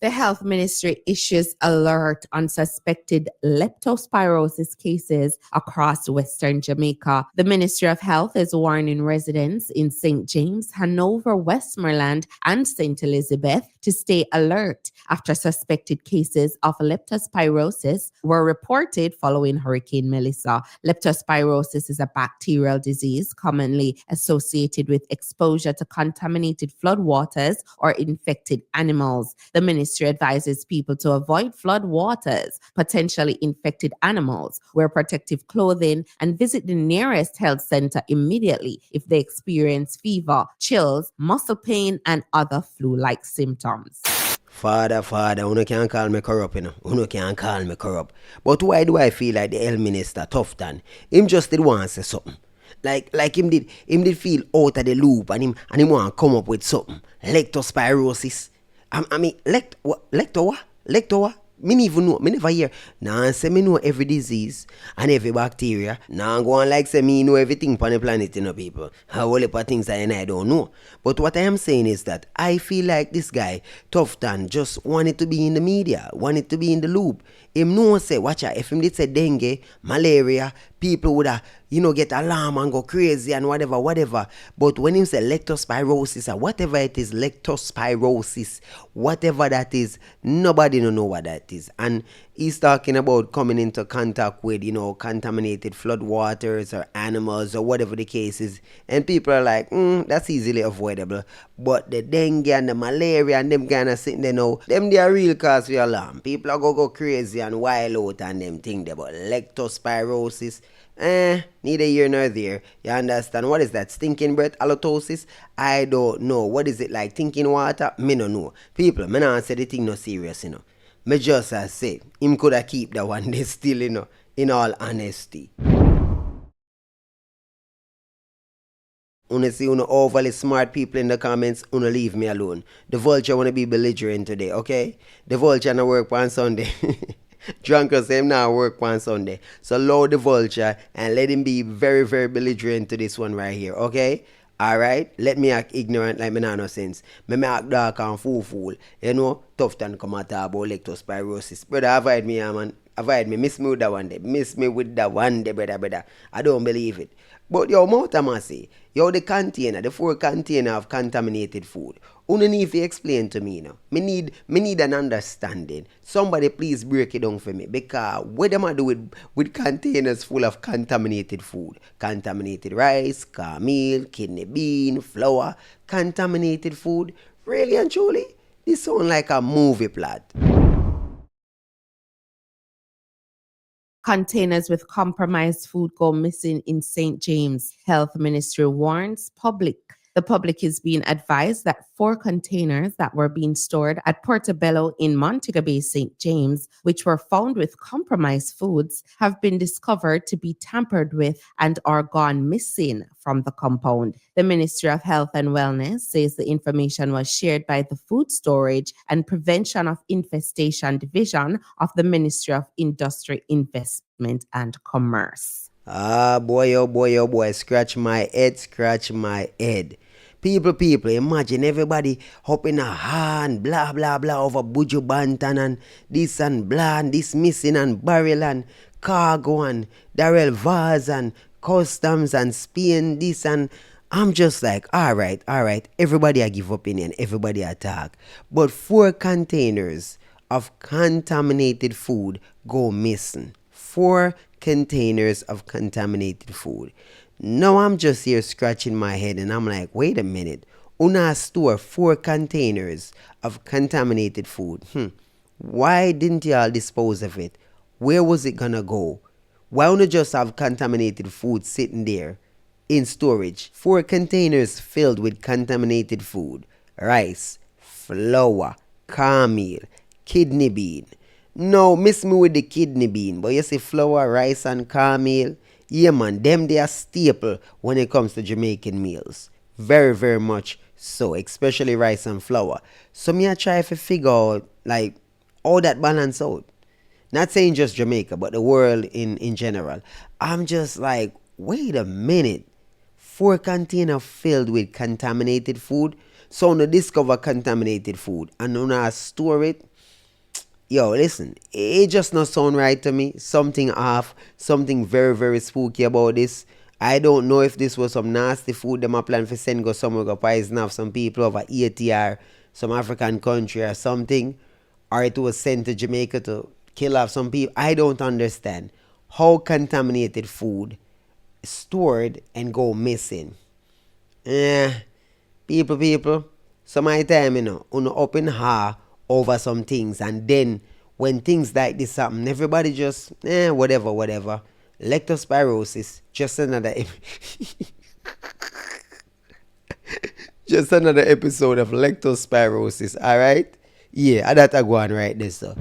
The health ministry issues alert on suspected leptospirosis cases across Western Jamaica. The Ministry of Health is warning residents in St. James, Hanover, Westmoreland, and St. Elizabeth to stay alert after suspected cases of leptospirosis were reported following Hurricane Melissa. Leptospirosis is a bacterial disease commonly associated with exposure to contaminated floodwaters or infected animals. The ministry advises people to avoid flood waters, potentially infected animals, wear protective clothing, and visit the nearest health center immediately if they experience fever, chills, muscle pain, and other flu-like symptoms. Father, uno can't call me corrupt, you know. Uno can't call me corrupt. But why do I feel like the health minister Tufton? Him just did want to say something. Like him did feel out of the loop and him want to come up with something. Lectospirosis. I mean, lecto what? Lecto what? Me even know. Me never hear. Nah, say me know every disease and every bacteria. Nah, go on like say me know everything on the planet, you know, people. How all the things I don't know. But what I am saying is that I feel like this guy, Tufton, just wanted to be in the media, wanted to be in the loop. Him know say, watch out, if him did say dengue, malaria, people would have, get alarm and go crazy and whatever. But when him say leptospirosis or whatever it is, leptospirosis, whatever that is, nobody don't know what that is. And he's talking about coming into contact with, contaminated flood waters or animals or whatever the case is. And people are like, that's easily avoidable. But the dengue and the malaria and them kind of sitting there now, them they are real cause for alarm. People are go crazy and wild out and them thing there. But leptospirosis, neither here nor there. You understand? What is that? Stinking breath? Halitosis? I don't know. What is it like? Thinking water? Me no know. People, me not say the thing no serious, Me just say, him coulda keep that one day still, in all honesty. Una see una overly smart people in the comments, una leave me alone. The vulture wanna be belligerent today, okay? The vulture no work on Sunday. Drunkers say him now work on Sunday. So load the vulture and let him be very, very belligerent to this one right here, okay? Alright? Let me act ignorant like me nah no sense. Me act dark and fool. Tufton come at talk about leptospirosis. Brother, avoid me, man. Avoid me. Miss me with that one day. Miss me with that one day, brother. I don't believe it. But yo, Mouta say, the container, the 4 container of contaminated food. Una need to explain to me now. Me need an understanding. Somebody please break it down for me. Because what am I do with containers full of contaminated food? Contaminated rice, cornmeal, kidney bean, flour, contaminated food. Really and truly? This sounds like a movie plot. Containers with compromised food go missing in St. James. Health Ministry warns public. The public is being advised that 4 containers that were being stored at Portobello in Montego Bay, St. James, which were found with compromised foods, have been discovered to be tampered with and are gone missing from the compound. The Ministry of Health and Wellness says the information was shared by the Food Storage and Prevention of Infestation Division of the Ministry of Industry, Investment and Commerce. Ah, boy, oh boy, scratch my head. People, imagine everybody hopping a hand, blah, over Buju Bantan and this and blah, and this missing and barrel and cargo and Darrell Vaz and customs and Spain, this and I'm just like, all right, everybody I give opinion, everybody attack. But 4 containers of contaminated food go missing. 4 containers of contaminated food. Now I'm just here scratching my head and I'm like, wait a minute. Una store 4 containers of contaminated food. Why didn't y'all dispose of it? Where was it gonna go? Why don't you just have contaminated food sitting there in storage? 4 containers filled with contaminated food. Rice, flour, cornmeal, kidney bean. No, miss me with the kidney bean, but you see flour, rice and cornmeal. Yeah man, them they are staple when it comes to Jamaican meals. Very, very much so, especially rice and flour. So me I try to figure out like how that balance out. Not saying just Jamaica, but the world in general. I'm just like, wait a minute. 4 containers filled with contaminated food. So when you discover contaminated food and you store it, Yo, listen, it just not sound right to me. Something off, something very, very spooky about this. I don't know if this was some nasty food them a plan for send go somewhere go poison off some people over ATR, some African country or something, or it was sent to Jamaica to kill off some people. I don't understand how contaminated food stored and go missing. People, some of the time, up in ha over some things, and then when things like this happen, everybody just, whatever. Leptospirosis, just another, just another episode of leptospirosis, all right? Yeah, that I go on right there, sir.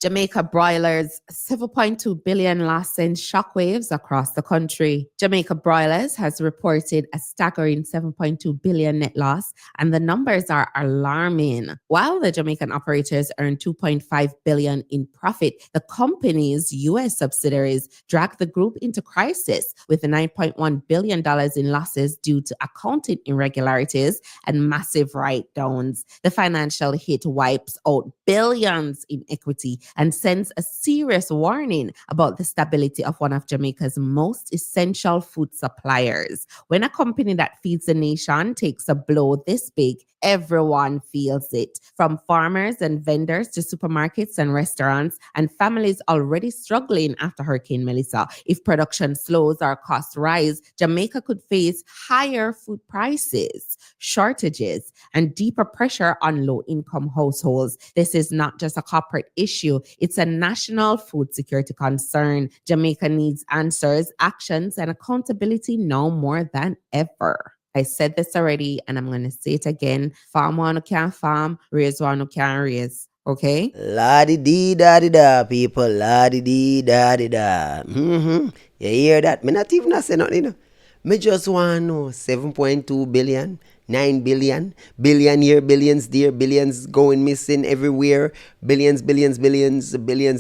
Jamaica broilers' 7.2 billion loss sends shockwaves across the country. Jamaica Broilers has reported a staggering 7.2 billion net loss, and the numbers are alarming. While the Jamaican operators earned 2.5 billion in profit, the company's US subsidiaries dragged the group into crisis with $9.1 billion in losses due to accounting irregularities and massive write-downs. The financial hit wipes out billions in equity and sends a serious warning about the stability of one of Jamaica's most essential food suppliers. When a company that feeds the nation takes a blow this big, everyone feels it, from farmers and vendors to supermarkets and restaurants, and families already struggling after Hurricane Melissa. If production slows or costs rise, Jamaica could face higher food prices, shortages, and deeper pressure on low-income households. This is not just a corporate issue, it's a national food security concern. Jamaica needs answers, actions, and accountability now more than ever. I said this already, and I'm going to say it again. Farm one who can farm, raise one who can raise. Okay? La-di-dee-da-di-da, people. La-di-dee-da-di-da. You hear that? Me not even say nothing. Me just want to know 7.2 billion, 9 billion, billion here, billions there, billions going missing everywhere, billions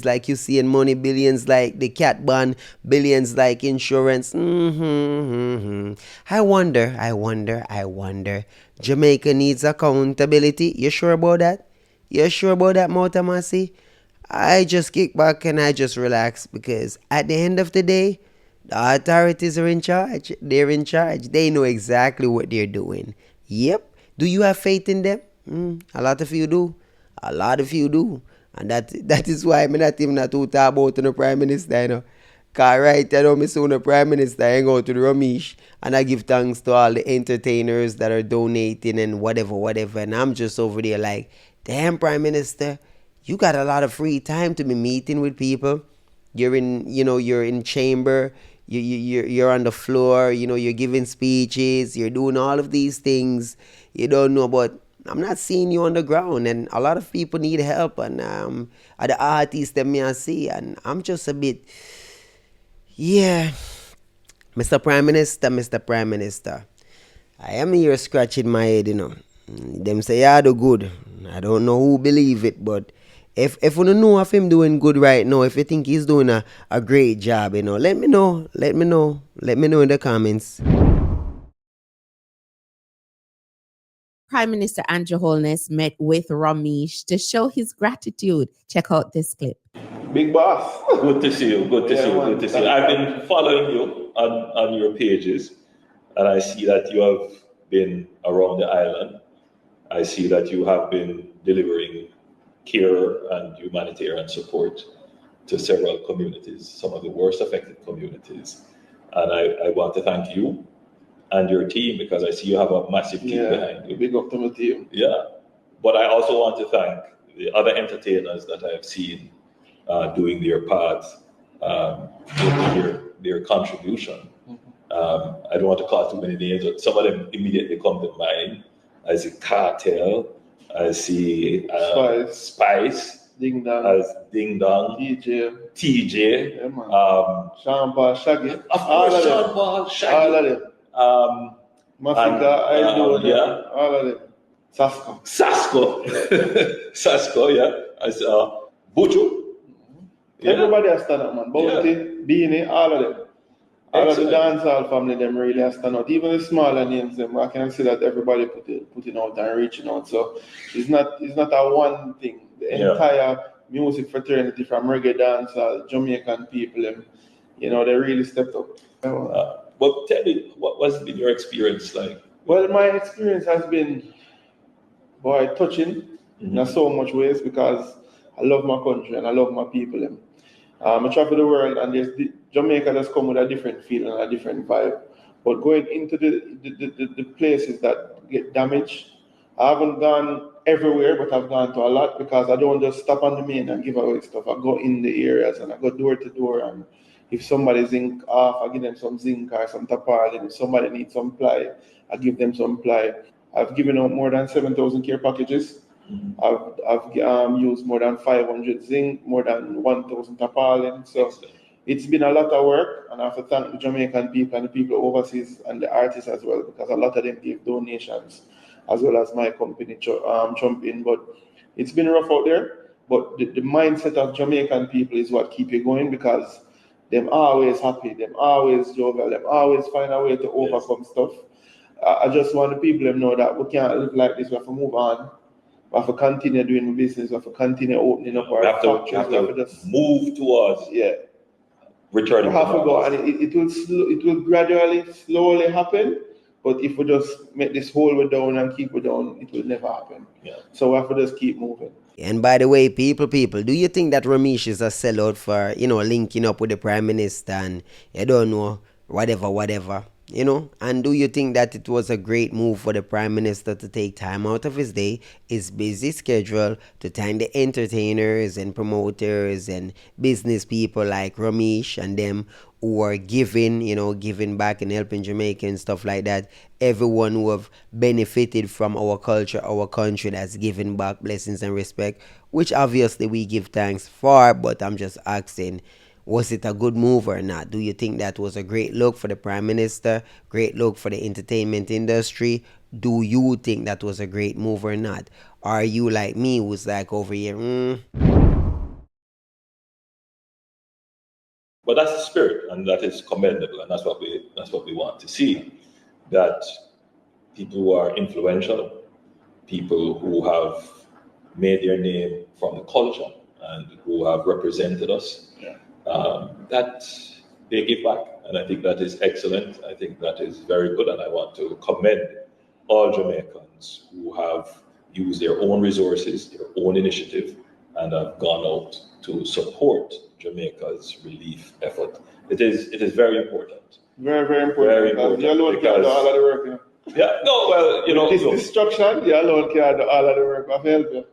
like you see in money, billions like the cat bond, billions like insurance. I wonder. Jamaica needs accountability. You sure about that? You sure about that, Motamasi? I just kick back and I just relax because at the end of the day, the authorities are in charge. They're in charge. They know exactly what they're doing. Yep. Do you have faith in them? A lot of you do. And that is why I'm not even too talk about the Prime Minister, Cause right, me soon the Prime Minister I go to the Romeich and I give thanks to all the entertainers that are donating and whatever. And I'm just over there like, damn, Prime Minister, you got a lot of free time to be meeting with people. You're in chamber, you're on the floor, you're giving speeches, you're doing all of these things. You don't know, but I'm not seeing you on the ground, and a lot of people need help, and at the artists that me I see, and I'm just a bit, yeah, Mr. Prime Minister, I am here scratching my head, Them say I do good. I don't know who believe it, but if you don't know of him doing good right now, if you think he's doing a great job, let me know. Let me know in the comments. Prime Minister Andrew Holness met with Romeich to show his gratitude. Check out this clip. Big boss. Good to see you. Good to see you. I've been following you on your pages, and I see that you have been around the island. I see that you have been delivering care and humanitarian support to several communities, some of the worst affected communities. And I want to thank you and your team, because I see you have a massive team behind you. Big up to my team. Yeah. But I also want to thank the other entertainers that I have seen doing their part, their contribution. I don't want to call too many names, but some of them immediately come to mind. I see Cartel, I see Spice, Ding Dong, as Ding Dong, TJ, yeah, man. Sean Paul, Shaggy, of course, Sean Paul, Shaggy, all of them. Masika, I do, yeah, all of them. Sasko, yeah. I saw Buju. Everybody has stand up, man. Bounty, Beanie, all of them. All of the Excellent. dancehall family, them really are stand out. Even the smaller names, them I can see that everybody putting out and reaching out. So it's not a one thing. The Yeah. entire music fraternity from reggae dancehall, Jamaican people, them, they really stepped up. Well, tell me, what has been your experience like? Well, my experience has been, boy, touching in so much ways because I love my country and I love my people. Them. I travel the world and Jamaica does come with a different feel and a different vibe. But going into the places that get damaged, I haven't gone everywhere, but I've gone to a lot because I don't just stop on the main and give away stuff. I go in the areas and I go door to door, and if somebody's zinc off, I give them some zinc or some tarpaulin. If somebody needs some ply, I give them some ply. I've given out more than 7,000 care packages. I've used more than 500 zinc, more than 1,000 tarpaulin. So it's been a lot of work, and I have to thank the Jamaican people and the people overseas and the artists as well, because a lot of them give donations, as well as my company jump in. But it's been rough out there. But the mindset of Jamaican people is what keep you going, because them always happy, them always jovial, them always find a way to overcome stuff. I just want the people to know that we can't live like this. We have to move on. We have to continue doing business. We have to continue opening up our factories. We have to just move towards returning. We have to go, and it will gradually, slowly happen. But if we just make this hold it down and keep it down, it will never happen. Yeah. So we have to just keep moving. And by the way, people, do you think that Romeich is a sellout for, linking up with the Prime Minister and, I don't know, whatever, And do you think that it was a great move for the Prime Minister to take time out of his day, his busy schedule, to thank the entertainers and promoters and business people like Romeich and them who are giving back and helping Jamaica and stuff like that? Everyone who have benefited from our culture, our country, that's giving back blessings and respect, which obviously we give thanks for, but I'm just asking, was it a good move or not? Do you think that was a great look for the Prime Minister, great look for the entertainment industry? Do you think that was a great move or not? Are you like me, who's like over here, But that's the spirit, and that is commendable, and that's what we want to see. That people who are influential, people who have made their name from the culture and who have represented us, that they give back, and I think that is excellent. I think that is very good, and I want to commend all Jamaicans who have used their own resources, their own initiative, and have gone out to support Jamaica's relief effort. It is very important. Very, very important. Very important. You alone can't do all of the work. Yeah, no, well, This destruction, you alone can't do all of the work. I've helped you.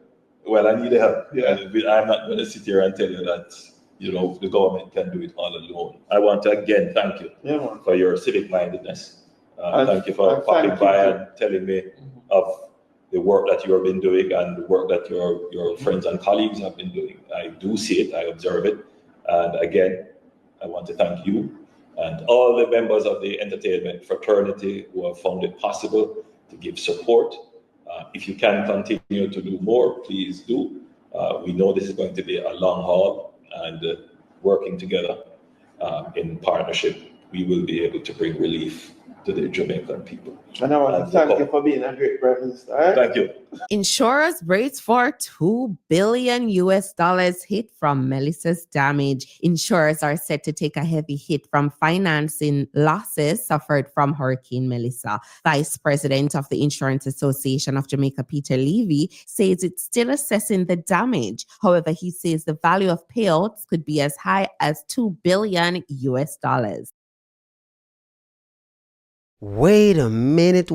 Well, I need help. Yeah. I'm not going to sit here and tell you that the government can do it all alone. I want to again thank you for your civic mindedness. Thank you for popping by and telling me of the work that you have been doing and the work that your friends and colleagues have been doing. I do see it, I observe it. And again, I want to thank you and all the members of the entertainment fraternity who have found it possible to give support. If you can continue to do more, please do. We know this is going to be a long haul, and working together in partnership, we will be able to bring relief to the Jamaican people. And I want to thank you for being a great Prime Minister. Right? Thank you. Insurers brace for $2 billion hit from Melissa's damage. Insurers are set to take a heavy hit from financing losses suffered from Hurricane Melissa. Vice President of the Insurance Association of Jamaica, Peter Levy, says it's still assessing the damage. However, he says the value of payouts could be as high as $2 billion. Wait a minute.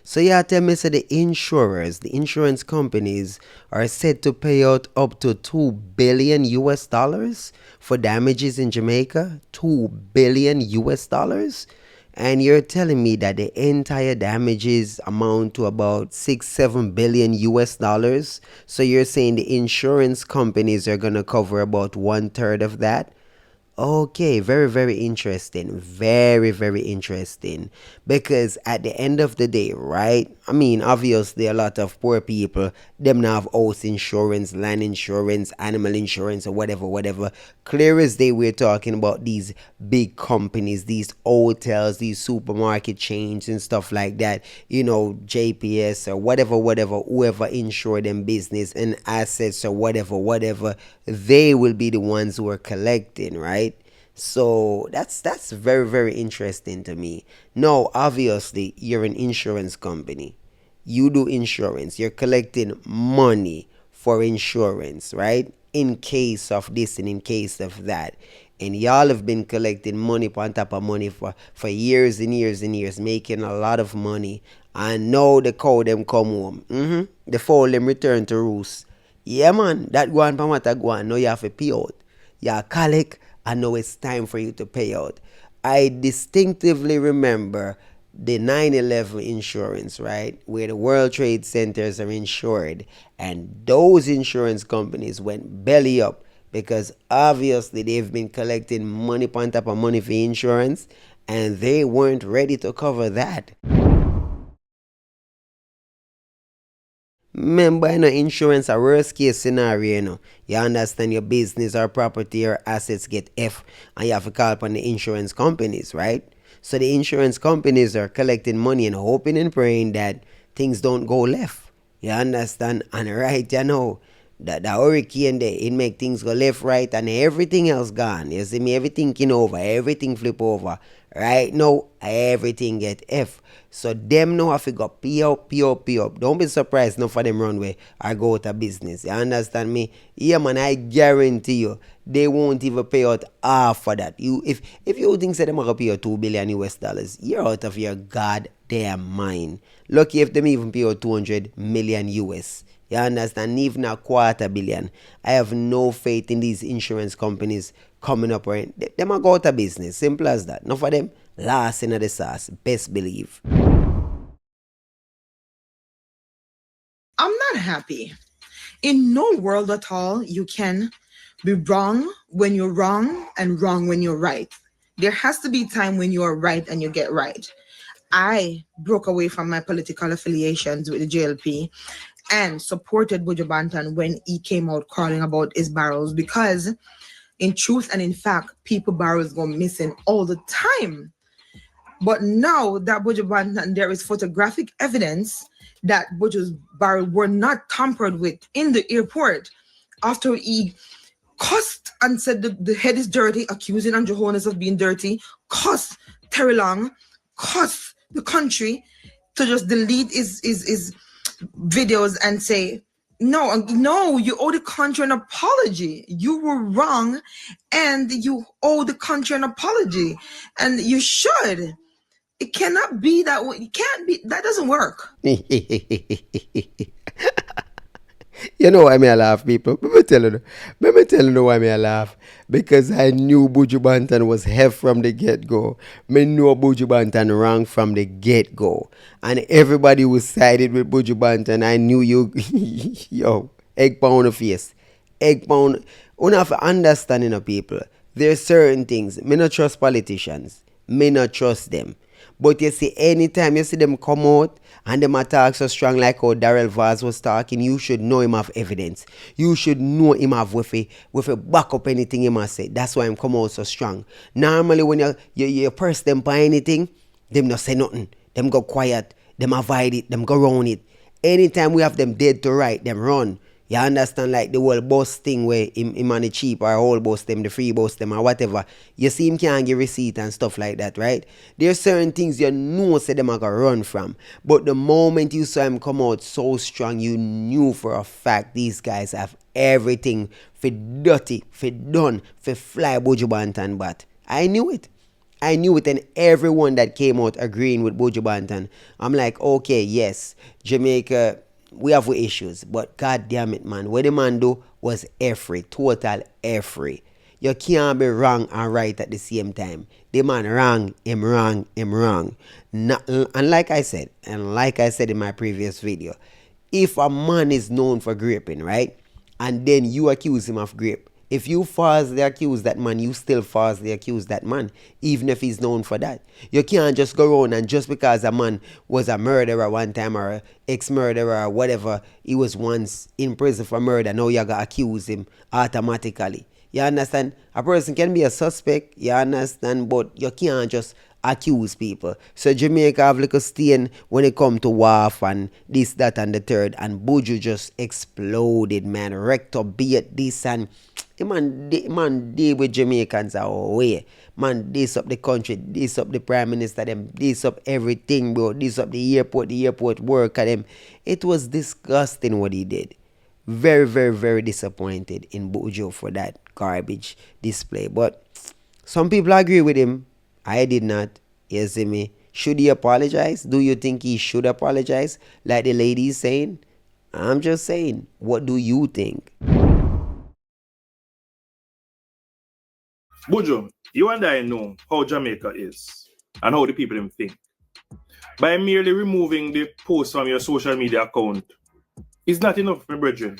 So you tell me, the insurers, the insurance companies are set to pay out up to $2 billion for damages in Jamaica? $2 billion? And you're telling me that the entire damages amount to about $6-7 billion? So you're saying the insurance companies are going to cover about 1/3 of that? Okay, very, very interesting. Very, very interesting. Because at the end of the day, right? I mean, obviously, a lot of poor people, them now have house insurance, land insurance, animal insurance, or whatever, whatever. Clear as day, we're talking about these big companies, these hotels, these supermarket chains, and stuff like that. You know, JPS or whatever, whatever, whoever insure them business and assets or whatever, whatever, they will be the ones who are collecting, right? So that's very, very interesting to me. Now, obviously, you're an insurance company. You do insurance. You're collecting money for insurance, right? In case of this and in case of that. And y'all have been collecting money on top of money for years and years and years, making a lot of money. And now the cow them come home. The fowl them return to roost. Yeah, man, that go on pamata go on. Now you have to pay out. You collect, and now it's time for you to pay out. I distinctively remember the 9/11 insurance, right? Where the World Trade Centers are insured, and those insurance companies went belly up because obviously they've been collecting money on top of money for insurance, and they weren't ready to cover that. Remember, insurance a worst case scenario, You understand your business or property or assets get F and you have to call upon the insurance companies, right? So the insurance companies are collecting money and hoping and praying that things don't go left. You understand? And right, the hurricane there, it make things go left, right, and everything else gone. You see me, everything kin over, everything flip over. Right now, everything get F. So them now have to go pay up, pay up, pay up. Don't be surprised now for them runway or go out of business. You understand me? Yeah, man, I guarantee you, they won't even pay out half of that. If you think that they're going to pay out $2 billion US, you're out of your goddamn mind. Lucky if them even pay out 200 million US. You understand? Even a $250 million. I have no faith in these insurance companies coming up. Right? They might go out of business. Simple as that. Not for them. Last in the sauce. Best believe. I'm not happy. In no world at all, you can be wrong when you're wrong and wrong when you're right. There has to be time when you are right and you get right. I broke away from my political affiliations with the JLP and supported Buju Banton when he came out calling about his barrels because in truth and in fact, people barrels go missing all the time. But now that Buju Banton, there is photographic evidence that Buju's barrel were not tampered with in the airport after he cussed and said the head is dirty, accusing Andrew Jonas of being dirty, cussed Terry Long, cussed the country to just delete his videos and say, no, you owe the country an apology. You were wrong and you owe the country an apology. And you should. It cannot be that way. It can't be. That doesn't work. You know why me I laugh, people? Let me tell you why me I laugh. Because I knew Buju Banton was hell from the get-go. Me know Buju Banton wrong from the get-go. And everybody who sided with Buju Banton, I knew you, yo, egg pound of face. Egg pound. You have to understand, people. There are certain things. Me not trust politicians. Me not trust them. But you see, anytime you see them come out and them attack so strong like how Darrell Vaz was talking, you should know him have evidence. You should know him have with a back up anything he must say. That's why him come out so strong. Normally when you press them by anything, them not say nothing. Them go quiet. Them avoid it. Them go round it. Anytime we have them dead to right, them run. You understand, like the whole boss thing where him on the cheap or whole boss them, the free boss them or whatever. You see him can't give receipt and stuff like that, right? There are certain things you know say them are going to run from. But the moment you saw him come out so strong, you knew for a fact these guys have everything for dirty, for done, for fly Buju Banton. But I knew it. And everyone that came out agreeing with Buju Banton, I'm like, okay, yes, Jamaica, we have issues, but god damn it, man. What the man do was every total every. You can't be wrong and right at the same time. The man wrong, him wrong, him wrong. And like I said in my previous video, if a man is known for graping, right, and then you accuse him of grape, If you falsely accuse that man, you still falsely accuse that man, even if he's known for that. You can't just go around and just because a man was a murderer one time or an ex-murderer or whatever, he was once in prison for murder, now you gotta accuse him automatically. You understand? A person can be a suspect, you understand, but you can't just accuse people. So Jamaica have like a stain when it come to WAF and this, that and the third, and Buju just exploded, man. Wrecked up, be it this and man deal with Jamaicans away. Man, this up the country, this up the prime minister, them, this up everything, bro. This up the airport worker, them. It was disgusting what he did. Very, very, very disappointed in Buju for that garbage display. But some people agree with him. I did not. You see me? Should he apologize? Do you think he should apologize? Like the lady is saying? I'm just saying. What do you think? Buju, you and I know how Jamaica is and how the people them think. By merely removing the post from your social media account is not enough, my brethren.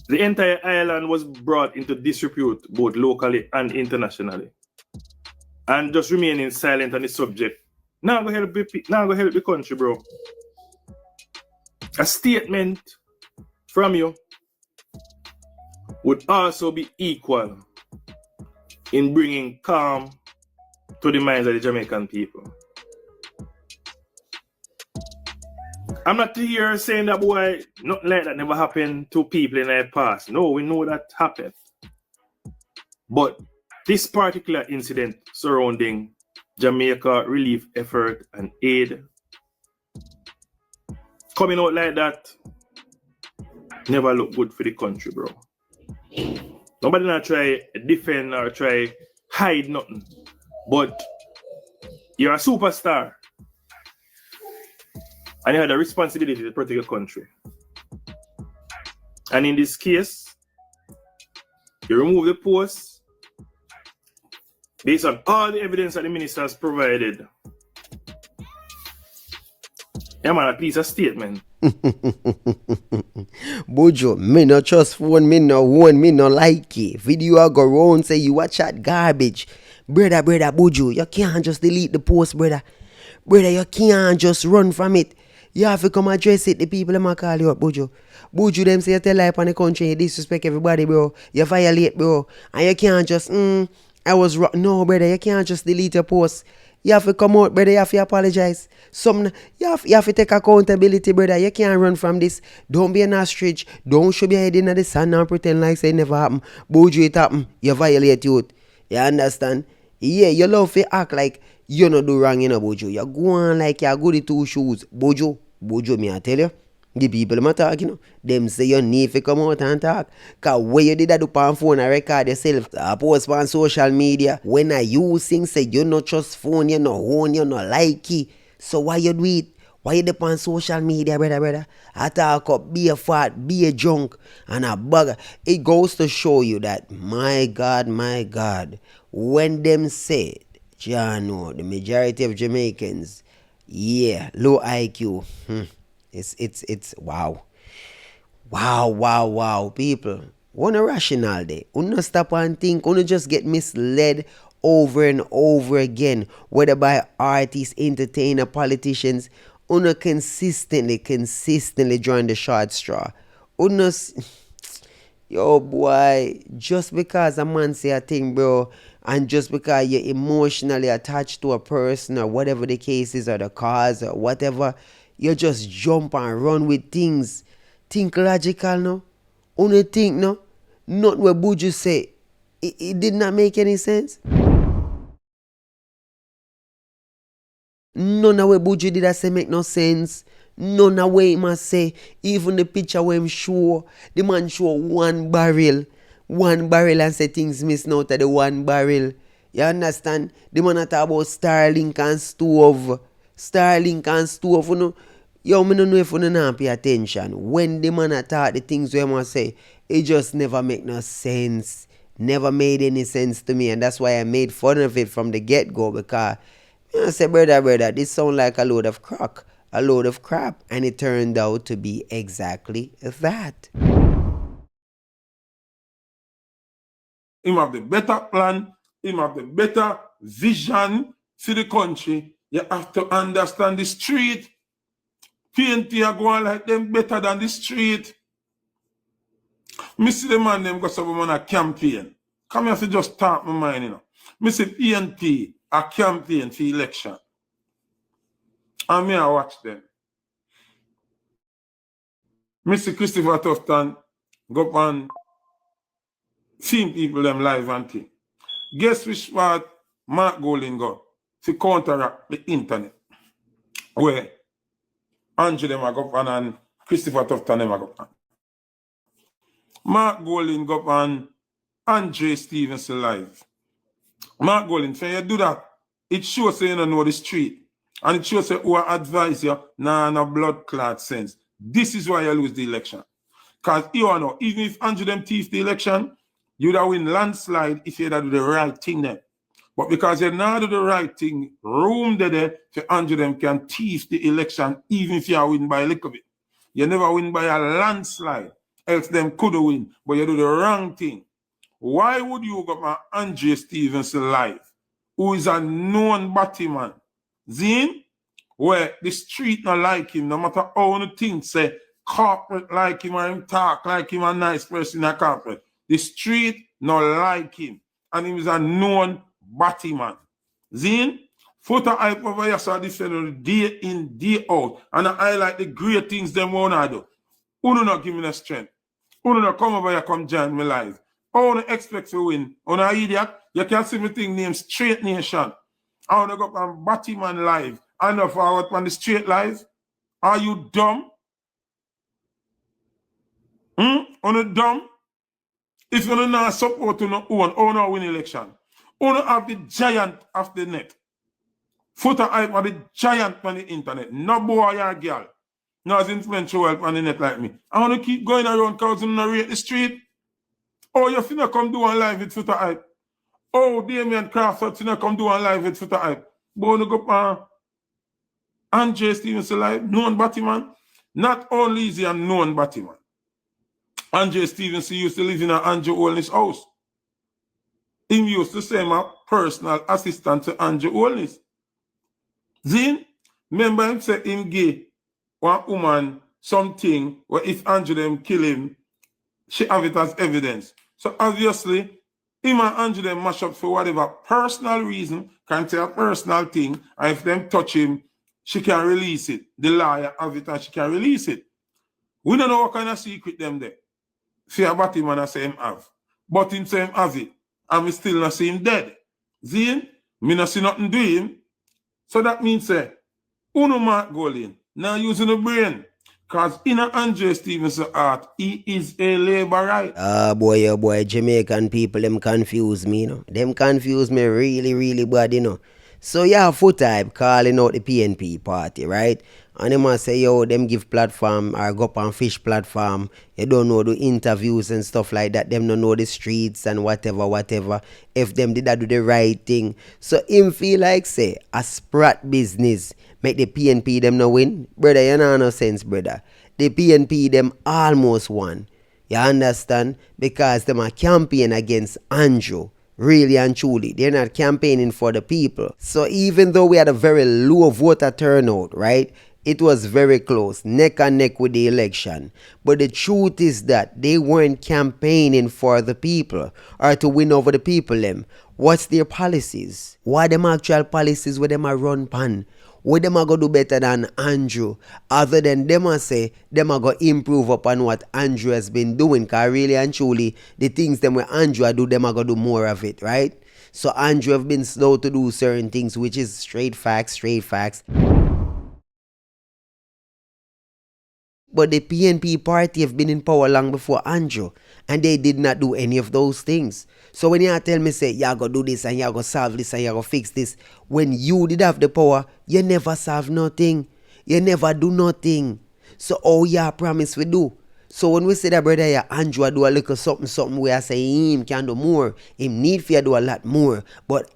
The entire island was brought into disrepute both locally and internationally. And just remaining silent on the subject now go help the country, bro. A statement from you would also be equal in bringing calm to the minds of the Jamaican people. I'm not here saying that, boy, nothing like that never happened to people in the past. No, we know that happened. But this particular incident surrounding Jamaica relief effort and aid coming out like that never look good for the country, bro. Nobody not try defend or try hide nothing. But you're a superstar. And you had a responsibility to protect your country. And in this case, you remove the post based on all the evidence that the minister has provided. Yeah, man, at least a statement. Buju, me no trust phone, me no one, me no like it. Video I go round say you watch that garbage. Brother, Buju, you can't just delete the post, brother. Brother, you can't just run from it. You have to come address it. The people them call you up, Buju. Buju, them say you tell lie on the country, you disrespect everybody, bro. You violate, bro. And you can't just, I was wrong. No, brother, you can't just delete your post. You have to come out, brother. You have to apologize. You have to take accountability, brother. You can't run from this. Don't be an ostrich. Don't show your head in the sand and pretend like it never happened. Buju, it happened. You violate youth. You understand? Yeah, you love to act like you not do wrong, Buju. You go on like you're good at two shoes. Buju, me I tell you. The people them talk, them say you need to come out and talk. Cause when you did that do on phone and record yourself, post on social media, when I use things say you not trust phone, you not own, you not like it. So why you do it? Why you dip on social media, brother? I talk up, be a fat, be a junk, and a bugger. It goes to show you that, my God, when them said, Jano, the majority of Jamaicans, yeah, low IQ, It's wow. People, wanna rational day. Wanna stop and think, wanna just get misled over and over again, whether by artists, entertainer, politicians, wanna consistently drawing the short straw. Wanna yo boy, just because a man say a thing, bro, and just because you're emotionally attached to a person or whatever the case is or the cause or whatever, you just jump and run with things. Think logical, no? Only think, no? Not what Buju say. It did not make any sense. None of what Buju did I say make no sense. None of what he must say. Even the picture where him show, the man show one barrel and say things missing out of the one barrel. You understand? The man talk about Starlink and stove. You know. Yo, me don't know if you don't pay attention. When the man talk the things we must say, it just never make no sense. Never made any sense to me. And that's why I made fun of it from the get-go. Because I say, brother, this sound like a load of crap. And it turned out to be exactly that. him have the better plan, him have the better vision for the country. You have to understand the street. PNP are going like them better than the street. Me see the man them go some on a campaign. Come here to just talk my mind, you know. Me see PNP a campaign for election. And me I watch them. Me see Christopher Tufton go on seeing people them live and thing. Guess which part Mark Golding go to counteract the internet? Where Andrew them a go on and Christopher Tufton them a go on. Mark Golding go on Andre Stevenson live. Mark Golding, when you do that, it shows you don't know the street. And it shows you who advise you, no blood clot sense. This is why you lose the election. Because you know, even if Andrew them thief the election, you'd have win landslide if you do the right thing then. But because you not do the right thing, room there for Andrew them can thief the election even if you win by a little bit. You never win by a landslide. Else them could win, but you do the wrong thing. Why would you go on Andre Stevenson live, who is a known Batman? Zine, where the street not like him, no matter how the things say, corporate like him or him talk like him a nice person in a corporate. The street not like him. And he is a known Batman. Zine, Foota hype over here, so I defend day in, day out. And I highlight the great things them wanna do. Who do not give me the strength? Who do not come over here, come join me live? How do you expect to win? On an idiot, you can see me thing named Straight Nation. I want to go on Batman live. I know forward on the straight live. Are you dumb? On a dumb? If you don't know support to no own, or no win election. Or no have the giant of the net. Foota hype are the giant on the internet. No boy or girl. No as influential on the net like me. I want to keep going around because you don't rate the street. Oh, you finna come do one live with Foota hype. Oh, Damien Crawford finna come do one live with Foota hype. But you go on Andre Stevenson live, known Batman. Not only is he a known Batman. Andre Stevenson used to live in an Andrew Holness house. He used to say my personal assistant to Andrew Holness. Then, remember him say him gay one woman something where if Andrew them kill him, she have it as evidence. So obviously, him and Andrew them mash up for whatever personal reason, can say a personal thing, and if them touch him, she can release it. The lawyer have it and she can release it. We don't know what kind of secret them there. Fear about him and I say him have. But him say him have it. And we still not see him dead. See, me not see nothing do him. So that means say, uno Mark Golding, now using the brain. Because in a Andre Stevenson art, he is a labor right. Oh boy, Jamaican people, them confuse me, you know. Them confuse me really, really bad, you know. So yeah, Foota hype calling out the PNP party, right? And they must say, yo, them give platform or go up on fish platform. You don't know the interviews and stuff like that. Them don't know the streets and whatever. If them did that do the right thing. So him feel like say, a sprat business make the PNP them no win. Brother, you know no sense, brother. The PNP them almost won. You understand? Because them are campaign against Andrew. Really and truly, they're not campaigning for the people. So even though we had a very low voter turnout, right? It was very close, neck and neck with the election. But the truth is that they weren't campaigning for the people or to win over the people them. What's their policies? What them actual policies where them are run pan? Where them are going to do better than Andrew? Other than them are say, them are going to improve upon what Andrew has been doing. Because really and truly, the things them where Andrew do, them are going to do more of it, right? So Andrew have been slow to do certain things, which is straight facts. But the PNP party have been in power long before Andrew. And they did not do any of those things. So when you tell me, say, you go do this and you go solve this and you go fix this. When you did have the power, you never solve nothing. You never do nothing. So all you promise we do. So when we say that brother here, Andrew do a little something where I say him can do more. Him need to do a lot more. But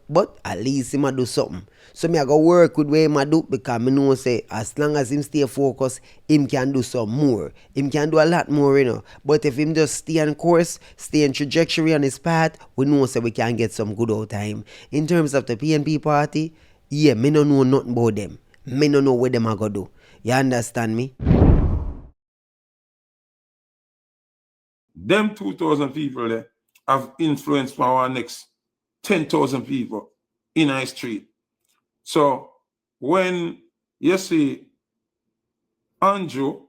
at least him do something. So me I go work with where him a do because me know say as long as him stay focused, him can do some more. Him can do a lot more, you know. But if him just stay on course, stay in trajectory on his path, we know say we can get some good out of him. In terms of the PNP party, yeah, me no know nothing about them. Me no know what them a go do. You understand me? Them 2,000 people there have influence for our next 10,000 people in our street. So when you see Andrew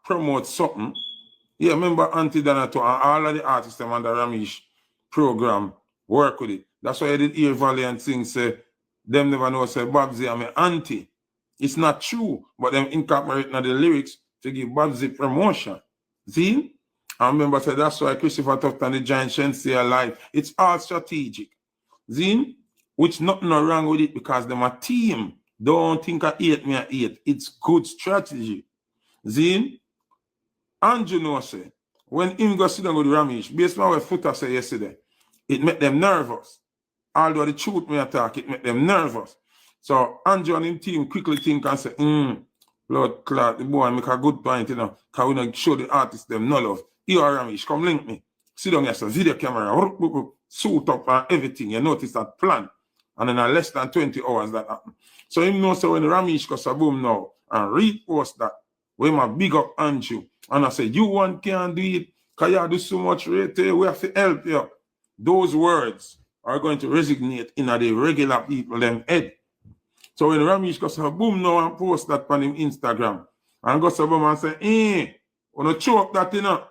promote something, yeah, remember Auntie Donato and all of the artists them under Romeich program work with it. That's why I did hear Valiant thing say them never know say Babsy and my auntie. It's not true, but them incorporate in the lyrics to give Babsy promotion. See? I remember say that's why Christopher Tufton the Giant Shen stay alive. It's all strategic. See? Which nothing no wrong with it because them a team. Don't think I hate me I hate. It's good strategy. See? Andrew know say when him go sit down with Romeich, based on what Foota said yesterday, it made them nervous. Although the truth may attack, it made them nervous. So Andrew and him team quickly think and say, Lord Clark, the boy make a good point, you know, because we don't show the artists them no love. You are Romeich, come link me. Sit down here, so video camera, suit up and everything. You notice that plan. And in less than 20 hours that happened. So him know so when Romeich goes a boom now and repost that, we my big up Andrew. And I say, you one can't do it, because you do so much rate, we have to help you. Those words are going to resonate in the regular people them head. So when Romeich goes a boom now and post that on him Instagram, and goes a boom and say, wanna chew up that, you know.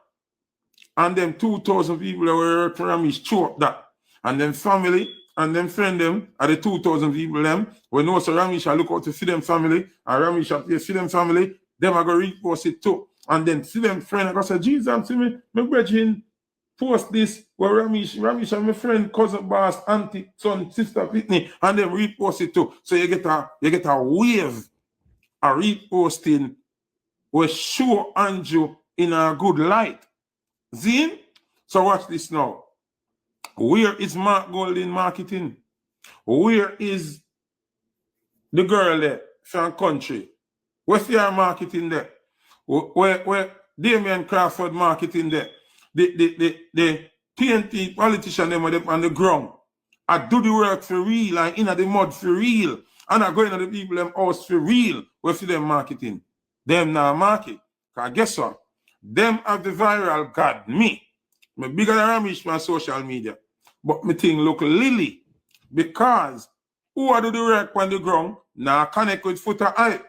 And them 2,000 people that were for Romeich chew up that. And then family and them friend them are the 2,000 people them. When no so Romeich I look out to see them family, and Romeich I see them family, them I go repost it too. And then see them friend, I go say, Jesus, see me, my brethren, post this where Romeich and my friend, cousin, boss, auntie, son, sister, Pitney, and then repost it too. So you get a wave of reposting will show Andrew in a good light. Zine? So watch this now. Where is Mark Golding marketing? Where is the girl there from country? Where's your marketing there? Where Damian Crawford marketing there? The TNT politician them on the ground. I do the work for real and in the mud for real. And I go into the people them house for real. Where's them marketing? Them now market. Because guess what? Them have the viral god, me. Me bigger than Romeich on social media. But me thing look lily. Because who I do the work on the ground, now connect with Foota eye.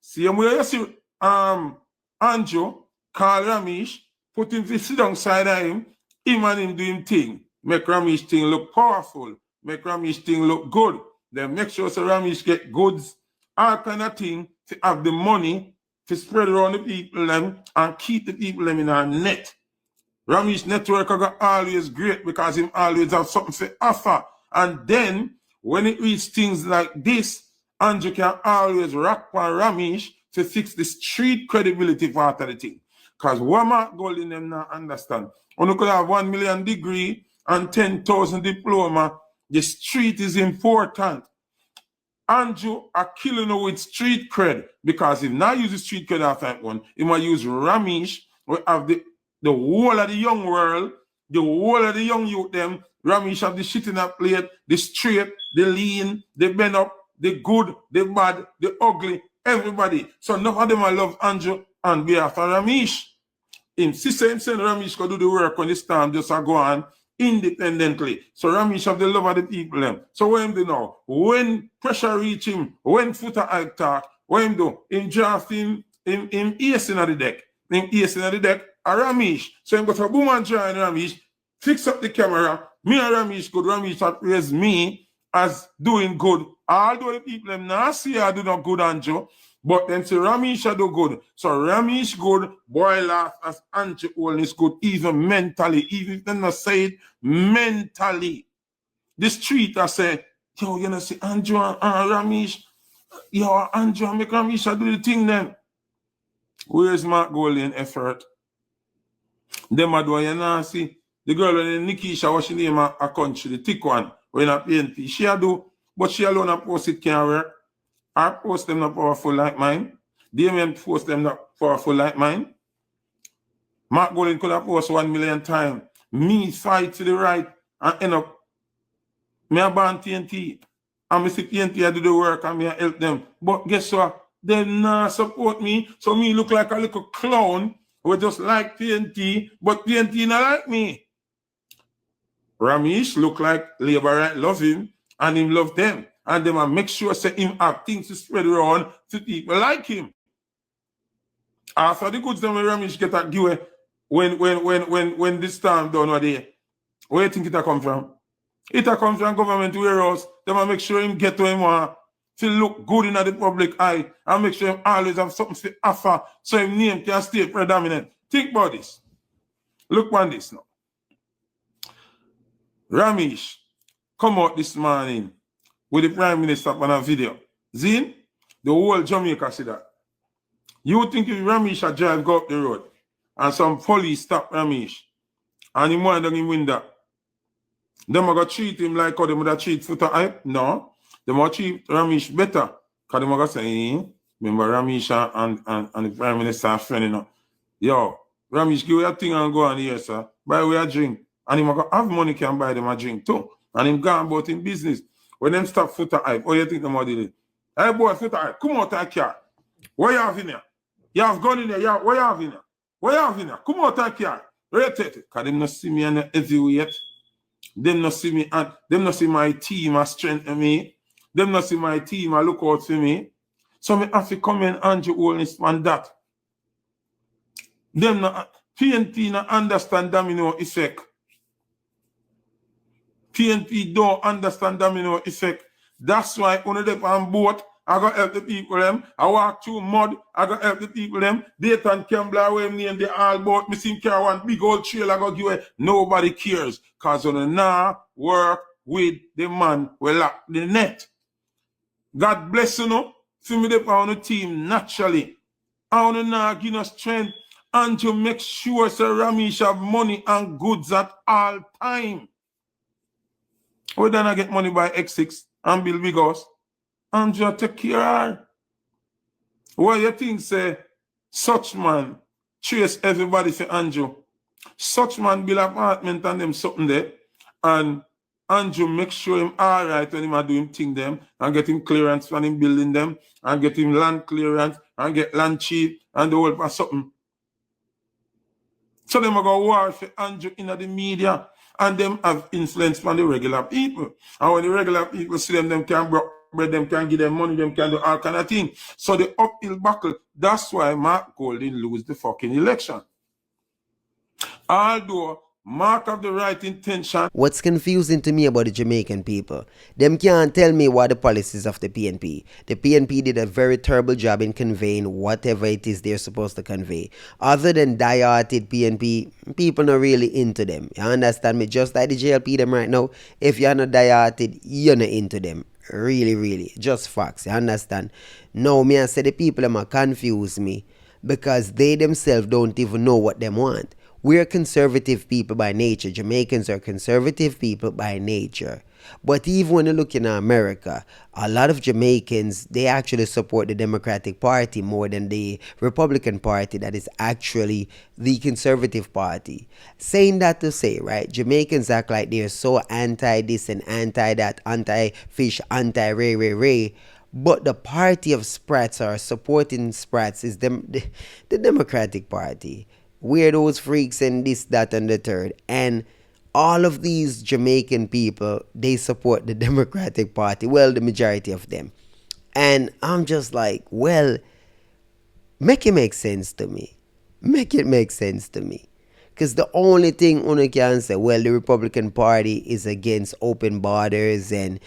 Same way you see Andrew call Romeich, put him to sit down side of him and him do him thing. Make Romeich thing look powerful. Make Romeich thing look good. Then make sure so Romeich get goods, all kind of thing, to have the money to spread around the people them and keep the people them in our net. Romeich network are always great because him always have something to offer. And then when it reaches things like this, Andrew can always rock on Romeich to fix the street credibility part of the thing. Because what Mark Golding them not understand. When you could have 1 million degree and 10,000 diploma, the street is important. Andrew are killing you with street cred because if not use the street cred after that one, he might use Romeich. We have the whole of the young world, the whole of the young youth them. Romeich have the shit in that plate, the straight, the lean, the bend up, the good, the bad, the ugly, everybody. So none of them I love Andrew and be after Romeich. Him sister him saying Romeich go do the work on this time just go on independently. So Romeich have the love of the people them. So what him do now? When pressure reach him, when Foota eye talk, what him do? Him draft him ace in the deck. Him ace in the deck a Romeich. So him go to boom and join Romeich, fix up the camera. Me and Romeich good. Romeich appraise me as doing good. Although the people them not see I do not good Andrew, but then say Romeich do good. So Romeich good, boy laugh as Andrew all is good, even mentally, even if they not say it mentally. The street I say, yo, you know, see Andrew and Romeich, yo, Andrew make Romeich do the thing then. Where's Mark Golding effort? Them are doing, you know, see, the girl in Nikisha, what she name a country, the thick one, when I PNP, she a do, but she alone and post it can't work. I post them not powerful like mine. Damien post them not powerful like mine. Mark Golding could have post 1 million times. Me fight to the right and end up me a ban TNT. And me see TNT I do the work and me a help them. But guess what? They not support me. So me look like a little clown who just like TNT, but TNT not like me. Romeich look like Labour right love him and him love them. And them and make sure say him have things to spread around to people like him. After the goods them when Romeich get a give when this time done what day, where you think it a come from? It a come from government warehouse. Them and make sure him get to him to look good in the public eye and make sure him always have something to offer so his name can stay predominant. Think about this. Look on this now. Romeich come out this morning with the Prime Minister on a video. Zin, the whole Jamaica see that. You think if Romeich a drive go up the road and some police stop Romeich and him wind down him window, them are going to treat him like how they would have treat Foota hype? No. They might treat Romeich better. Because they are going to say, remember Romeich and the Prime Minister are friendly now. Yo, Romeich, give your thing and go on here, sir. Buy we a drink. And him have money can buy them a drink too. And him gone about in business. When them stop Foota hype, what you think them did it? Hey boy, Foota hype, come out that car. What you have in there? You have gone in there. What you have in there? What you have in there? Come out that car. Rotate it. Because them not see me on the heavyweight. Them not see me and them not see my team a strengthen me. Them not see my team a look out for me. So me have to come in Andrew Holness and that. Them not PNP not understand domino effect. PNP don't understand domino effect. That's why when they on boat, I got help the people them. I walk through mud, I got help the people them. Dayton Campbell away me and they all boat missing car one big old trail I got give away. Nobody cares. Cause on the now work with the man we lock the net. God bless you know. For me they on the team naturally. I want to now give us strength and to make sure Sir Romeich have money and goods at all time. We don't get money by X6 and build big house. Andrew take care of her. What you think say such man chase everybody for Andrew? Such man build apartment and them something there. And Andrew make sure him alright when him are doing thing them and get him clearance when him building them and get him land clearance and get land cheap and the whole for something. So them are going to war for Andrew in the media and them have influence on the regular people. And when the regular people see them can broke bread, them can give them money, them can do all kind of things. So the uphill battle, that's why Mark Golding lose the fucking election. Although Mark have the right intention. What's confusing to me about the Jamaican people, them can't tell me what the policies of the PNP. The PNP did a very terrible job in conveying whatever it is they're supposed to convey. Other than die-hearted PNP, people not really into them. You understand me? Just like the JLP them right now, if you're not die-hearted, you're not into them. Really. Just facts. You understand? Now, me I say the people them are confuse me because they themselves don't even know what them want. We're conservative people by nature. Jamaicans are conservative people by nature. But even when you look in America, a lot of Jamaicans, they actually support the Democratic Party more than the Republican Party that is actually the Conservative Party. Saying that to say, right, Jamaicans act like they're so anti-this and anti-that, anti-fish, anti-ray. But the party of Sprats or supporting Sprats is the Democratic Party. Weirdos, freaks, and this, that, and the third. And all of these Jamaican people, they support the Democratic Party. Well, the majority of them. And I'm just like, well, make it make sense to me. Make it make sense to me. Because the only thing one can say, well, the Republican Party is against open borders and,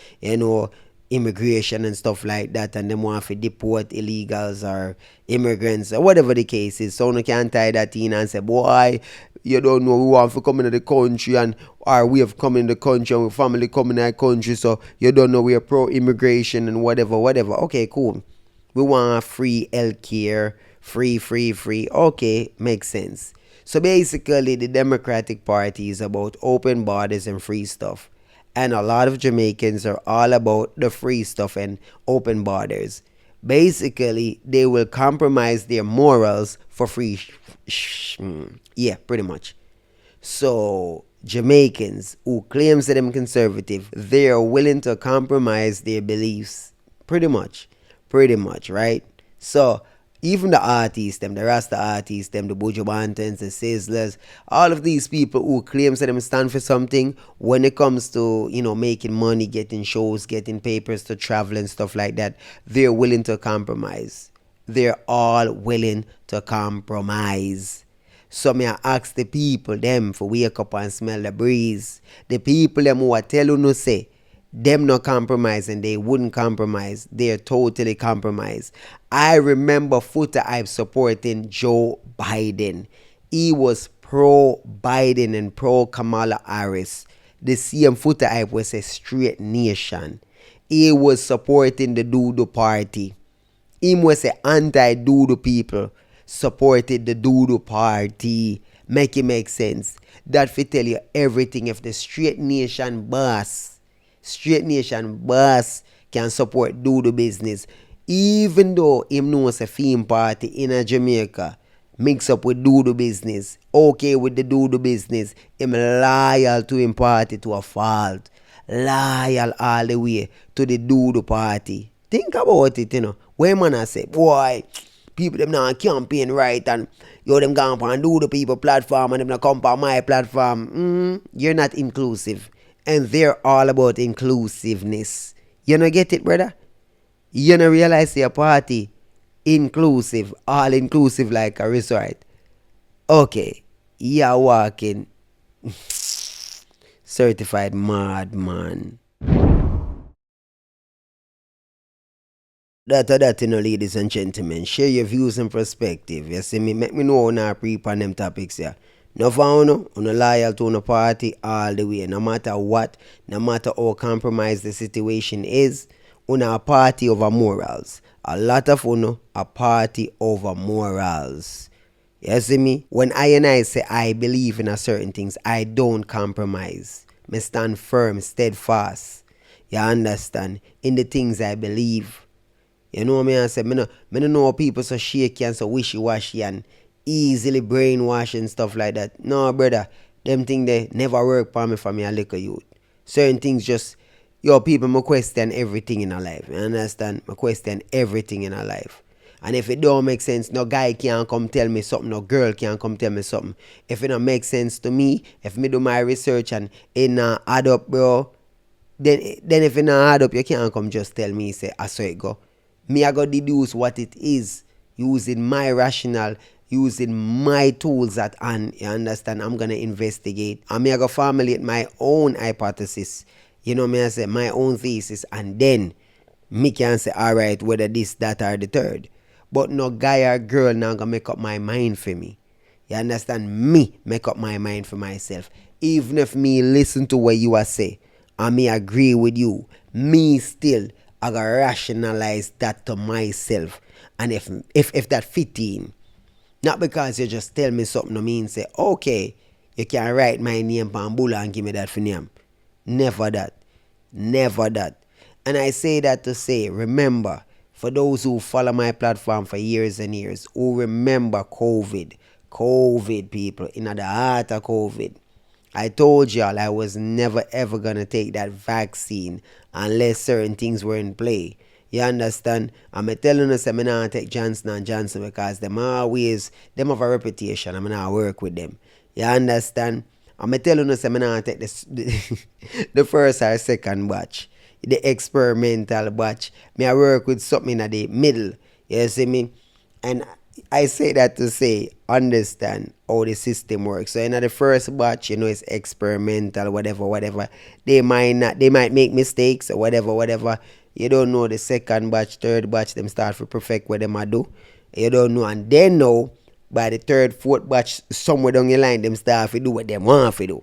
immigration and stuff like that, and they want to deport illegals or immigrants or whatever the case is. So one can tie that in and say, boy, you don't know, we want to come into the country and or we have come in the country and we family come in our country, so you don't know we are pro-immigration and whatever. Okay, cool. We want free healthcare, free. Okay, makes sense. So basically, the Democratic Party is about open borders and free stuff. And a lot of Jamaicans are all about the free stuff and open borders. Basically, they will compromise their morals for free. Yeah, pretty much. So Jamaicans who claims that them conservative, they are willing to compromise their beliefs. Pretty much, right? So even the artists, them, the Rasta artists, them, the Buju Bantans, the Sizzlers, all of these people who claim that them stand for something when it comes to, making money, getting shows, getting papers to travel and stuff like that, they're willing to compromise. They're all willing to compromise. So me I ask the people them for wake up and smell the breeze. The people them who I tell you no say them not compromise and they wouldn't compromise. They're totally compromised. I remember Foota Hype supporting Joe Biden. He was pro Biden and pro Kamala Harris. The same Foota Hype was a straight nation. He was supporting the Doodoo party. He was a anti-Doodoo people. Supported the Doodoo party. Make it make sense. That fi tell you everything. If the straight nation boss can support Doodoo business, even though him knows a theme party in a Jamaica mix up with Doodoo business, okay with the Doodoo business, him loyal to him party to a fault. Loyal all the way to the Doodoo party. Think about it, When man I say, boy, people them now campaign right and them gone and do the people platform and them not come on my platform. You're not inclusive. And they're all about inclusiveness. You know get it, brother? You know realize your party inclusive, all inclusive like a resort. Okay, you're walking certified madman. That, ladies and gentlemen. Share your views and perspective. You see me, make me know on our pre on them topics here. No for no loyal to no party all the way. No matter what, no matter how compromised the situation is, a party over morals. A lot of a party over morals. You see me? When I say I believe in a certain things, I don't compromise. Me stand firm, steadfast. You understand? In the things I believe. You know what I say? Me no know people so shaky and so wishy-washy and easily brainwash and stuff like that. No, brother. Them things they never work for me a little youth. Certain things just, people me question everything in our life. You understand? Me question everything in our life. And if it don't make sense, no guy can't come tell me something, no girl can't come tell me something. If it don't make sense to me, if me do my research and it not add up, bro, then if it not add up, you can't come just tell me, say, I saw it go. Me, I got deduce what it is using my rationale, using my tools at hand. You understand? I'm going to investigate. And me, I got formulate my own hypothesis. You know me, I say my own thesis. And then me can say, all right, whether this, that, or the third. But no guy or girl now going to make up my mind for me. You understand? Me make up my mind for myself. Even if me listen to what you are say, and me agree with you, me still I gotta rationalize that to myself. And if that fit in, not because you just tell me something, I mean say, okay, you can write my name on Bula and give me that for name. Never that. Never that. And I say that to say, remember, for those who follow my platform for years and years, who remember COVID people, in the heart of COVID, I told y'all I was never ever gonna take that vaccine unless certain things were in play. You understand? I'm telling us I'm not take Johnson & Johnson because them have a reputation. I'm not work with them. You understand? I'm telling us I'm not take the first or second batch, the experimental batch. I work with something in the middle. You see me? And I say that to say, understand how the system works. So in the first batch, it's experimental, whatever. They might make mistakes or whatever. You don't know the second batch, third batch, them start to perfect what them do. You don't know, and then know by the third, fourth batch, somewhere down the line, them start to do what they want to do.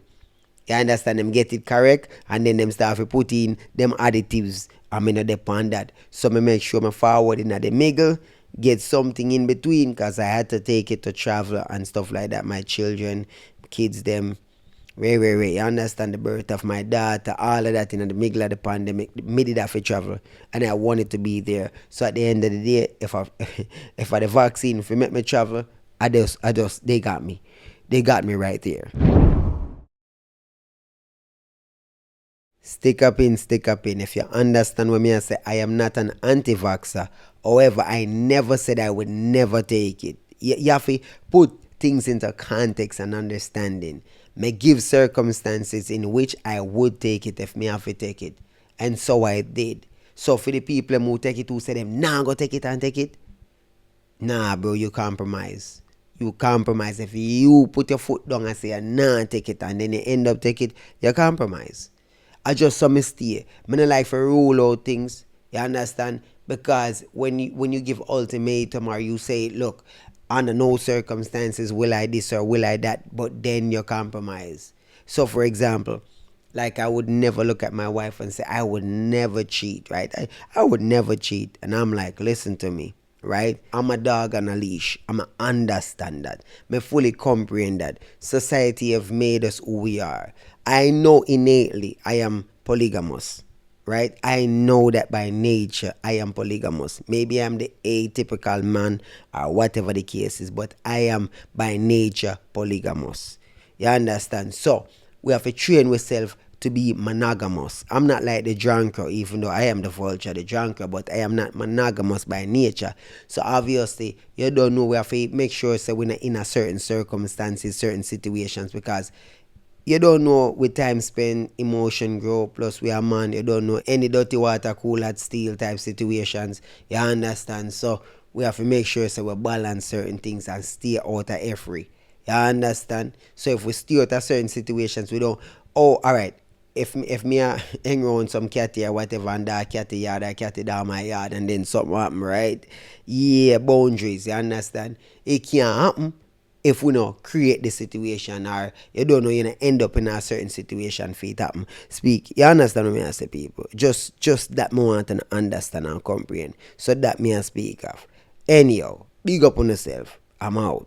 You understand? Them get it correct, and then them start to put in them additives. I mean, depend that. So I make sure I forward in the middle, get something in between, because I had to take it to travel and stuff like that. My children, kids, them, Wait. You understand the birth of my daughter, all of that in the middle of the pandemic. Me did have to travel, and I wanted to be there. So at the end of the day, if I if I the vaccine, if it make me travel, they got me. They got me right there. Stick up in. If you understand what me I say, I am not an anti-vaxxer. However, I never said I would never take it. You have to put things into context and understanding. May give circumstances in which I would take it if me have to take it. And so I did. So for the people who take it, who say them, nah, go take it and take it. Nah, bro, you compromise. You compromise. If you put your foot down and say, nah, take it, and then you end up take it, you compromise. I just some mistake. I don't like for rule out things. You understand? Because when you give ultimatum or you say, look, under no circumstances will I this or will I that, but then you compromise. So for example, like I would never look at my wife and say, I would never cheat, right? I would never cheat. And I'm like, listen to me, right? I'm a dog on a leash. I'm understand that. I fully comprehend that. Society have made us who we are. I know innately I am polygamous, right? I know that by nature I am polygamous. Maybe I'm the atypical man or whatever the case is, but I am by nature polygamous. You understand? So we have to train ourselves to be monogamous. I'm not like the drunkard, even though I am the vulture, the drunkard, but I am not monogamous by nature. So obviously, you don't know, we have to make sure so we're not in a certain circumstances, certain situations, because you don't know with time spent, emotion grow, plus we are man, you don't know any dirty water cool at steel type situations. You understand? So we have to make sure so we balance certain things and stay out of every. You understand? So if we stay out of certain situations, we don't, oh, alright. If me hang around some cat or whatever and that cat yard or cat down my yard and then something happen, right? Yeah, boundaries, you understand? It can't happen if we don't create the situation, or you don't know, you end up in a certain situation for it happen. Speak, you understand what I say, people? Just that me want to understand and comprehend. So that me I speak of. Anyhow, big up on yourself. I'm out.